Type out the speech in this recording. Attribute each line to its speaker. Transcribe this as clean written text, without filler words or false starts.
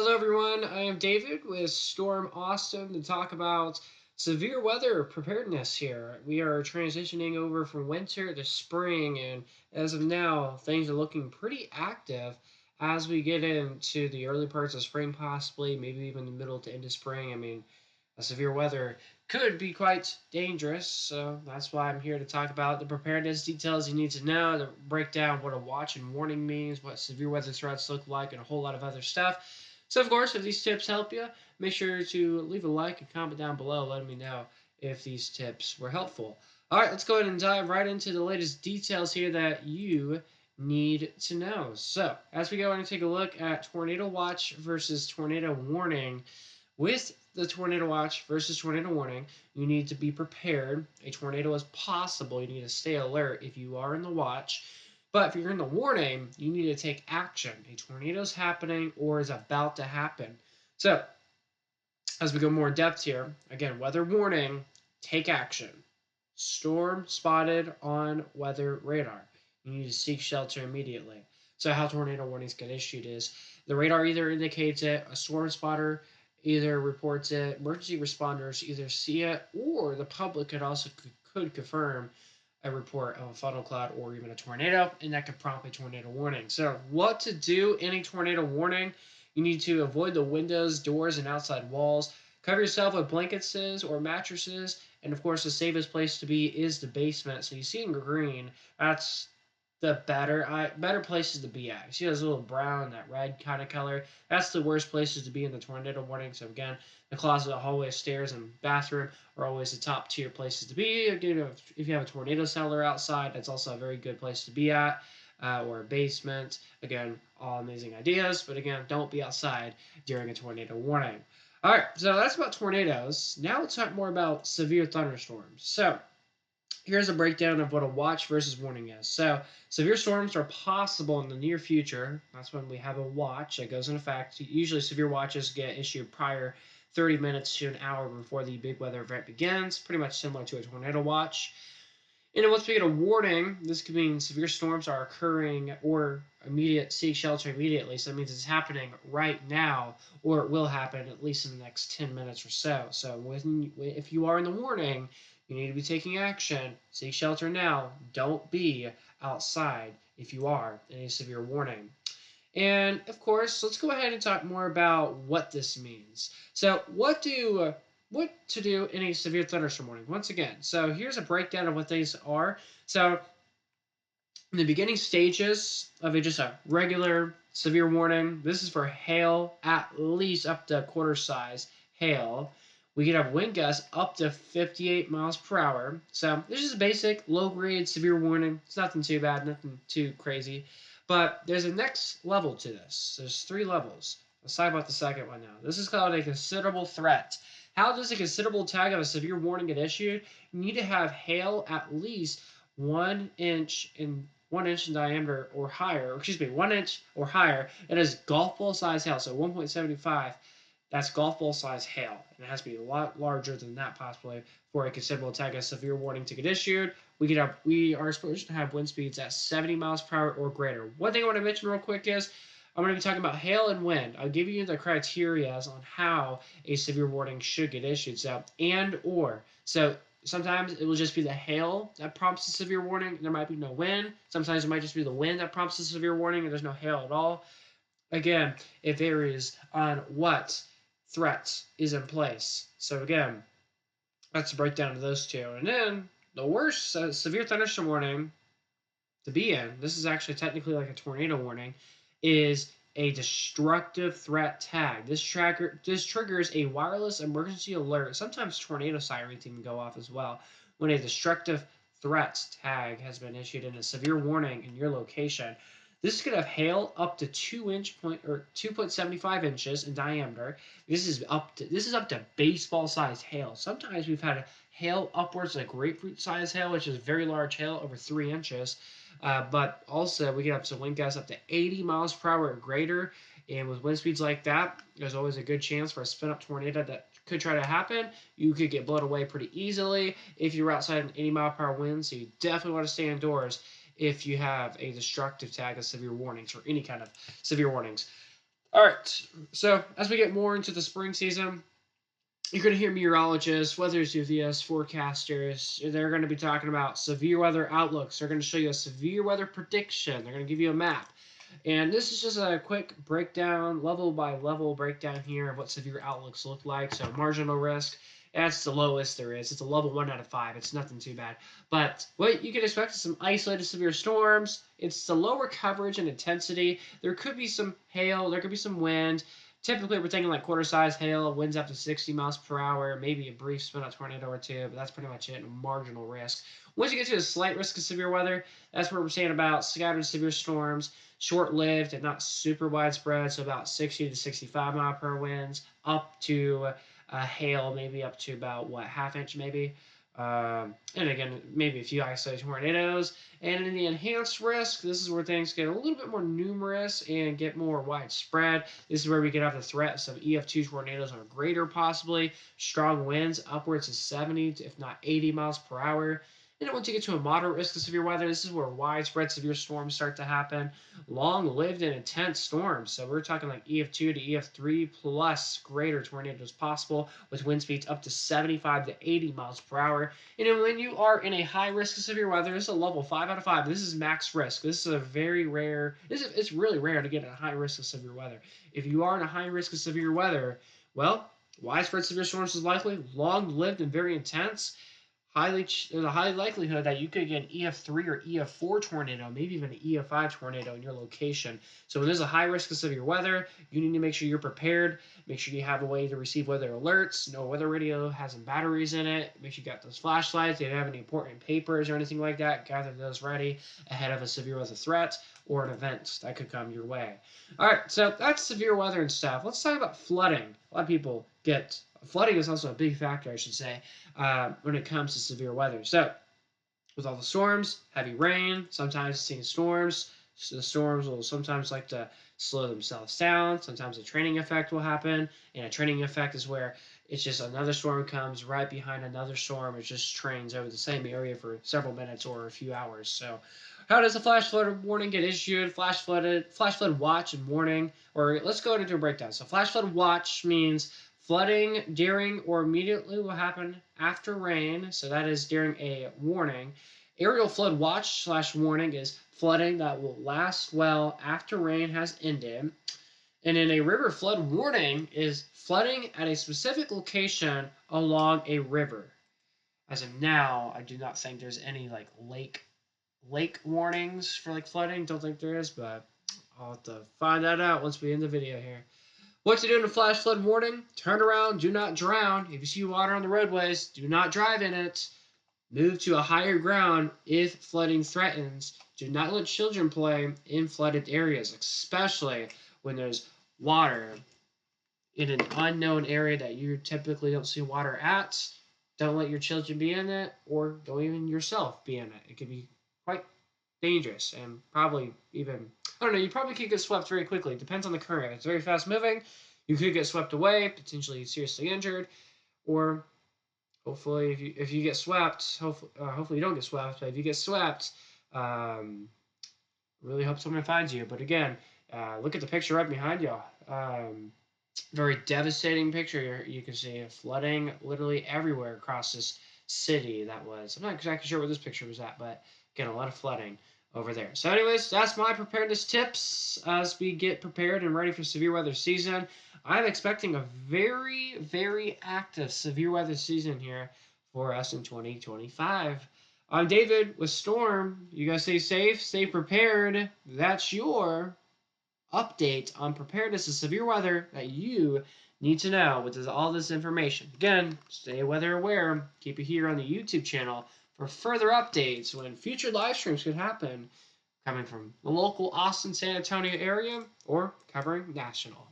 Speaker 1: Hello, everyone. I am David with Storm Austin to talk about severe weather preparedness here. We are transitioning over from winter to spring, and as of now, things are looking pretty active as we get into the early parts of spring, possibly, maybe even the middle to end of spring. Severe weather could be quite dangerous, so that's why I'm here to talk about the preparedness details you need to know, to break down what a watch and warning means, what severe weather threats look like, and a whole lot of other stuff. So, of course, if these tips help you, make sure to leave a like and comment down below letting me know if these tips were helpful. All right, let's go ahead and dive right into the latest details here that you need to know. So, as we go and take a look at tornado watch versus tornado warning, with the tornado watch versus tornado warning, you need to be prepared. A tornado is possible. You need to stay alert if you are in the watch. But if you're in the warning, you need to take action. A tornado is happening or is about to happen. So, as we go more in depth here, again, weather warning, take action. Storm spotted on weather radar. You need to seek shelter immediately. So, how tornado warnings get issued is the radar either indicates it, a storm spotter either reports it, emergency responders either see it, or the public could confirm a report of a funnel cloud or even a tornado, and that could prompt a tornado warning. So, what to do in a tornado warning? You need to avoid the windows, doors, and outside walls. Cover yourself with blankets or mattresses, and of course, the safest place to be is the basement. So you see in green, that's the better places to be at. You see those little brown, that red kind of color. That's the worst places to be in the tornado warning. So again, the closet, hallway, stairs, and bathroom are always the top tier places to be. Again, if you have a tornado cellar outside, that's also a very good place to be at. Or a basement. Again, all amazing ideas, but again, don't be outside during a tornado warning. All right, so that's about tornadoes. Now let's talk more about severe thunderstorms. So here's a breakdown of what a watch versus warning is. So severe storms are possible in the near future. That's when we have a watch that goes into effect. Usually severe watches get issued prior 30 minutes to an hour before the big weather event begins, pretty much similar to a tornado watch. And once we get a warning, this could mean severe storms are occurring or immediate seek shelter immediately. So that means it's happening right now, or it will happen at least in the next 10 minutes or so. So if you are in the warning, you need to be taking action. Seek shelter now. Don't be outside if you are in a severe warning. And of course, let's go ahead and talk more about what this means. So, what to do in a severe thunderstorm warning? Once again, so here's a breakdown of what these are. So, in the beginning stages of just a regular severe warning, this is for hail at least up to quarter size hail. We can have wind gusts up to 58 miles per hour. So this is a basic low grade severe warning. It's nothing too bad, nothing too crazy. But there's a next level to this. There's three levels. Let's talk about the second one now. This is called a considerable threat. How does a considerable tag of a severe warning get issued? You need to have hail at least 1 inch in diameter or higher, or excuse me, 1 inch or higher. It is golf ball size hail, so 1.75. That's golf ball size hail. And it has to be a lot larger than that possibly for a considerable tag of severe warning to get issued. We are supposed to have wind speeds at 70 miles per hour or greater. One thing I want to mention real quick is I'm going to be talking about hail and wind. I'll give you the criteria on how a severe warning should get issued. So, and or. So, sometimes it will just be the hail that prompts a severe warning. There might be no wind. Sometimes it might just be the wind that prompts a severe warning and there's no hail at all. Again, it varies on what threat is in place. So, again, that's a breakdown of those two. And then the worst severe thunderstorm warning to be in, this is actually technically like a tornado warning, is a destructive threat tag. This triggers a wireless emergency alert. Sometimes tornado sirens even go off as well when a destructive threat tag has been issued in a severe warning in your location. This could have hail up to 2.75 inches in diameter. This is up to baseball size hail. Sometimes we've had hail upwards like grapefruit size hail, which is very large hail over 3 inches. But also, we get up to wind gusts up to 80 miles per hour or greater. And with wind speeds like that, there's always a good chance for a spin up tornado that could try to happen. You could get blown away pretty easily if you're outside an 80 mile per hour wind. So you definitely want to stay indoors if you have a destructive tag of severe warnings or any kind of severe warnings. All right. So as we get more into the spring season, you're going to hear meteorologists, weather enthusiasts, forecasters. They're going to be talking about severe weather outlooks. They're going to show you a severe weather prediction. They're going to give you a map. And this is just a quick breakdown, level by level breakdown here of what severe outlooks look like. So marginal risk, that's the lowest there is. It's a level 1 out of 5. It's nothing too bad. But what you can expect is some isolated severe storms. It's the lower coverage and intensity. There could be some hail. There could be some wind. Typically, we're thinking like quarter-size hail, winds up to 60 miles per hour, maybe a brief spin-out tornado or two, but that's pretty much it, marginal risk. Once you get to a slight risk of severe weather, that's where we're saying about scattered severe storms, short-lived and not super widespread, so about 60 to 65 mile per hour winds, up to hail, maybe up to about, what, half inch maybe? And again, maybe a few isolated tornadoes. And in the enhanced risk, this is where things get a little bit more numerous and get more widespread. This is where we could have the threat of some EF2 tornadoes or greater, possibly. Strong winds upwards of 70, if not 80 miles per hour. And then once you get to a moderate risk of severe weather, this is where widespread severe storms start to happen. Long-lived and intense storms. So we're talking like EF2 to EF3 plus greater tornadoes possible with wind speeds up to 75 to 80 miles per hour. And then when you are in a high risk of severe weather, this is a level 5 out of 5. This is max risk. This is a very rare, it's really rare to get a high risk of severe weather. If you are in a high risk of severe weather, well, widespread severe storms is likely, long-lived and very intense. There's a high likelihood that you could get an EF3 or EF4 tornado, maybe even an EF5 tornado in your location. So when there's a high risk of severe weather, you need to make sure you're prepared. Make sure you have a way to receive weather alerts. No weather radio has some batteries in it. Make sure you got those flashlights. If you have any important papers or anything like that, gather those ready ahead of a severe weather threat or an event that could come your way. All right, so that's severe weather and stuff. Let's talk about flooding. A lot of people get flooding is also a big factor, I should say, when it comes to severe weather. So, with all the storms, heavy rain, sometimes seeing storms, so the storms will sometimes like to slow themselves down. Sometimes a training effect will happen, and a training effect is where it's just another storm comes right behind another storm. It just trains over the same area for several minutes or a few hours. So, how does a flash flood warning get issued? Flash flood watch and warning, or let's go into a breakdown. So, flash flood watch means flooding during or immediately will happen after rain, so that is during a warning. Aerial flood watch / warning is flooding that will last well after rain has ended. And then a river flood warning is flooding at a specific location along a river. As of now, I do not think there's any like lake warnings for like flooding. Don't think there is, but I'll have to find that out once we end the video here. What to do in a flash flood warning? Turn around, do not drown. If you see water on the roadways, do not drive in it. Move to a higher ground if flooding threatens. Do not let children play in flooded areas, especially when there's water in an unknown area that you typically don't see water at. Don't let your children be in it, or don't even yourself be in it. It could be quite dangerous and probably even, I don't know, you probably could get swept very quickly. It depends on the current. If it's very fast moving, you could get swept away, potentially seriously injured, or hopefully if you get swept, hopefully you don't get swept, but if you get swept, really hope someone finds you. But again, look at the picture right behind you. Very devastating picture. You can see flooding literally everywhere across this city. I'm not exactly sure where this picture was at, but again, a lot of flooding over there. So anyways, that's my preparedness tips as we get prepared and ready for severe weather season. I'm expecting a very, very active severe weather season here for us in 2025. I'm David with Storm. You guys stay safe, stay prepared. That's your update on preparedness to severe weather that you need to know with all this information. Again, stay weather aware. Keep it here on the YouTube channel for further updates when future live streams could happen, coming from the local Austin, San Antonio area or covering national.